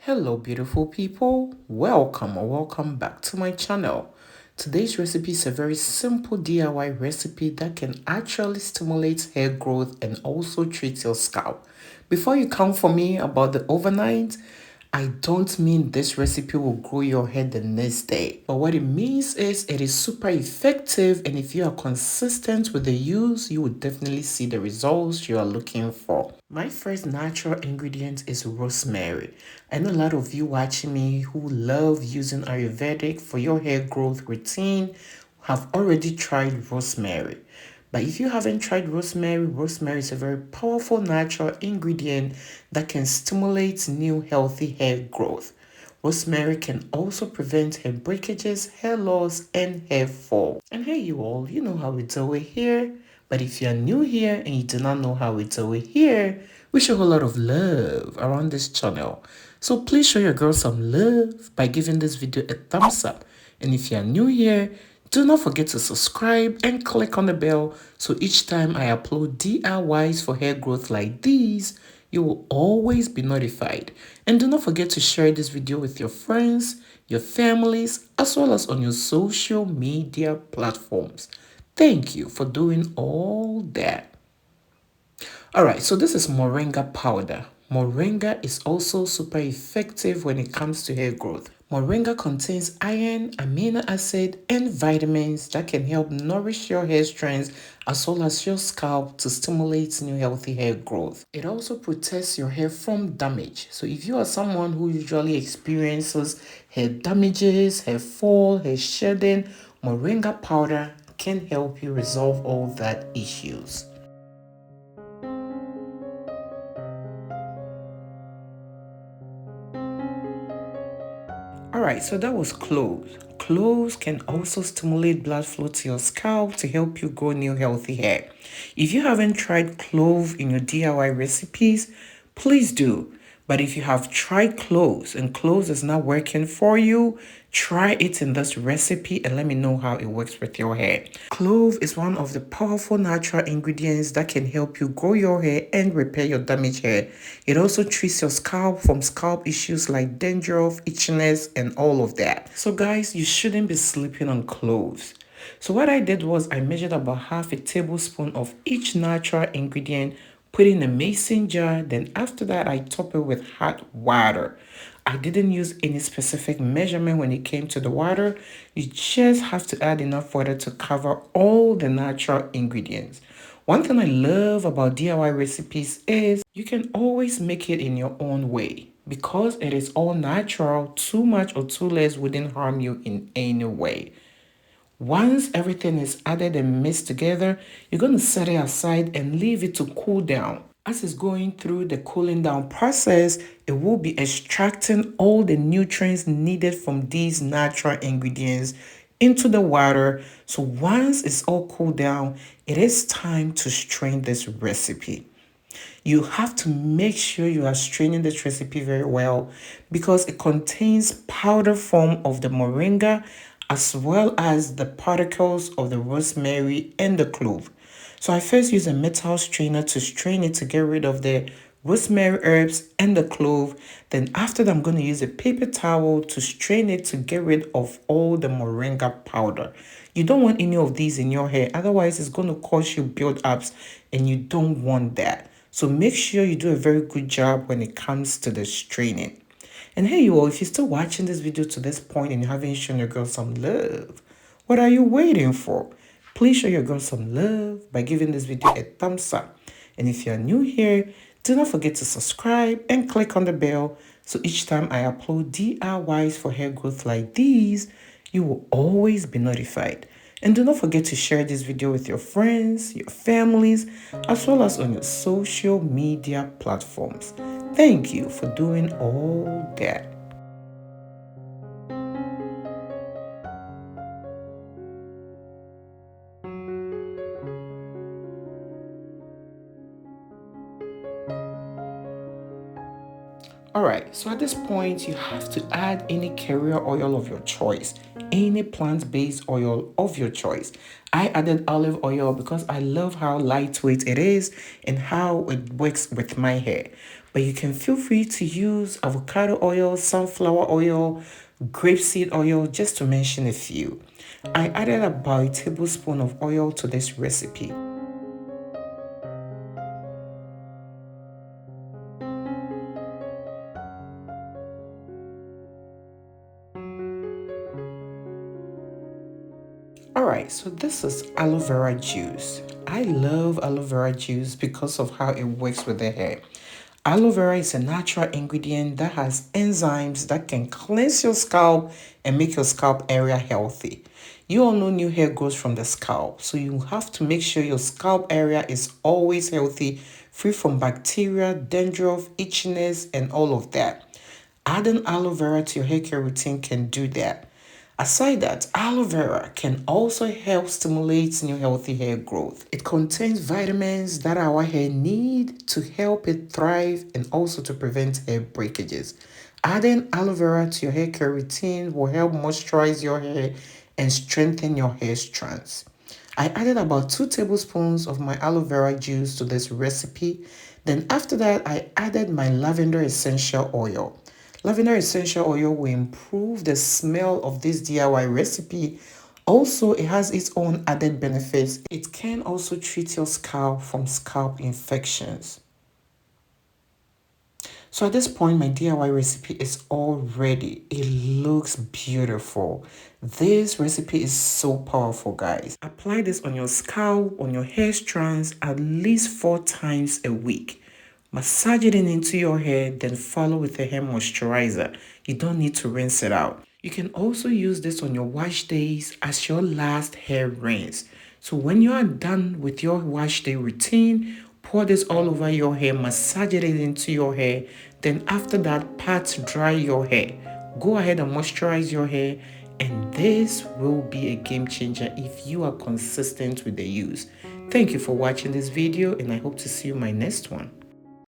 Hello beautiful people, welcome or welcome back to my channel. Today's recipe is a very simple DIY recipe that can actually stimulate hair growth and also treat your scalp. Before you come for me about the overnight, I don't mean this recipe will grow your hair the next day, but what it means is it is super effective, and if you are consistent with the use, you will definitely see the results you are looking for. My first natural ingredient is rosemary. I know a lot of you watching me who love using Ayurvedic for your hair growth routine have already tried rosemary. But if you haven't tried rosemary, rosemary is a very powerful natural ingredient that can stimulate new healthy hair growth. Rosemary can also prevent hair breakages, hair loss, and hair fall. And hey, you all, you know how we do it here. But if you're new here and you do not know how we do it here, we show a lot of love around this channel. So please show your girl some love by giving this video a thumbs up. And if you're new here, do not forget to subscribe and click on the bell so each time I upload DIYs for hair growth like these, you will always be notified. And do not forget to share this video with your friends, your families, as well as on your social media platforms. Thank you for doing all that. Alright, so this is Moringa powder. Moringa is also super effective when it comes to hair growth. Moringa contains iron, amino acid, and vitamins that can help nourish your hair strands as well as your scalp to stimulate new healthy hair growth. It also protects your hair from damage. So if you are someone who usually experiences hair damages, hair fall, hair shedding, Moringa powder can help you resolve all that issues. Alright, so that was cloves. Cloves can also stimulate blood flow to your scalp to help you grow new healthy hair. If you haven't tried clove in your DIY recipes, please do. But if you have tried cloves and cloves is not working for you, try it in this recipe and let me know how it works with your hair. Clove is one of the powerful natural ingredients that can help you grow your hair and repair your damaged hair. It also treats your scalp from scalp issues like dandruff, itchiness, and all of that. So guys, you shouldn't be sleeping on cloves. So what I did was I measured about half a tablespoon of each natural ingredient, put in a mason jar, then after that I top it with hot water. I didn't use any specific measurement when it came to the water. You just have to add enough water to cover all the natural ingredients. One thing I love about DIY recipes is you can always make it in your own way. Because it is all natural, too much or too less wouldn't harm you in any way. Once everything is added and mixed together, you're going to set it aside and leave it to cool down. As it's going through the cooling down process, it will be extracting all the nutrients needed from these natural ingredients into the water. So once it's all cooled down, it is time to strain this recipe. You have to make sure you are straining this recipe very well because it contains powder form of the moringa as well as the particles of the rosemary and the clove. So I first use a metal strainer to strain it to get rid of the rosemary herbs and the clove. Then after that, I'm going to use a paper towel to strain it to get rid of all the moringa powder. You don't want any of these in your hair, otherwise it's going to cause you build-ups and you don't want that. So make sure you do a very good job when it comes to the straining. And hey you all, if you're still watching this video to this point and you haven't shown your girl some love, what are you waiting for? Please show your girl some love by giving this video a thumbs up. And if you're new here, do not forget to subscribe and click on the bell so each time I upload DIYs for hair growth like these, you will always be notified. And do not forget to share this video with your friends, your families, as well as on your social media platforms. Thank you for doing all that. Alright, so at this point, you have to add any carrier oil of your choice, any plant-based oil of your choice. I added olive oil because I love how lightweight it is and how it works with my hair. But you can feel free to use avocado oil, sunflower oil, grapeseed oil, just to mention a few. I added about a tablespoon of oil to this recipe. Alright, so this is aloe vera juice. I love aloe vera juice because of how it works with the hair. Aloe vera is a natural ingredient that has enzymes that can cleanse your scalp and make your scalp area healthy. You all know new hair grows from the scalp, so you have to make sure your scalp area is always healthy, free from bacteria, dandruff, itchiness, and all of that. Adding aloe vera to your hair care routine can do that. Aside that, aloe vera can also help stimulate new healthy hair growth. It contains vitamins that our hair need to help it thrive and also to prevent hair breakages. Adding aloe vera to your hair care routine will help moisturize your hair and strengthen your hair strands. I added about 2 tablespoons of my aloe vera juice to this recipe. Then after that, I added my lavender essential oil. Lavender essential oil will improve the smell of this DIY recipe. Also, it has its own added benefits. It can also treat your scalp from scalp infections. So at this point, my DIY recipe is all ready. It looks beautiful. This recipe is so powerful, guys. Apply this on your scalp, on your hair strands at least 4 times a week. Massage it into your hair, then follow with a hair moisturizer. You don't need to rinse it out. You can also use this on your wash days as your last hair rinse. So when you are done with your wash day routine, pour this all over your hair, massage it into your hair. Then after that, pat dry your hair. Go ahead and moisturize your hair, and this will be a game changer if you are consistent with the use. Thank you for watching this video, and I hope to see you in my next one.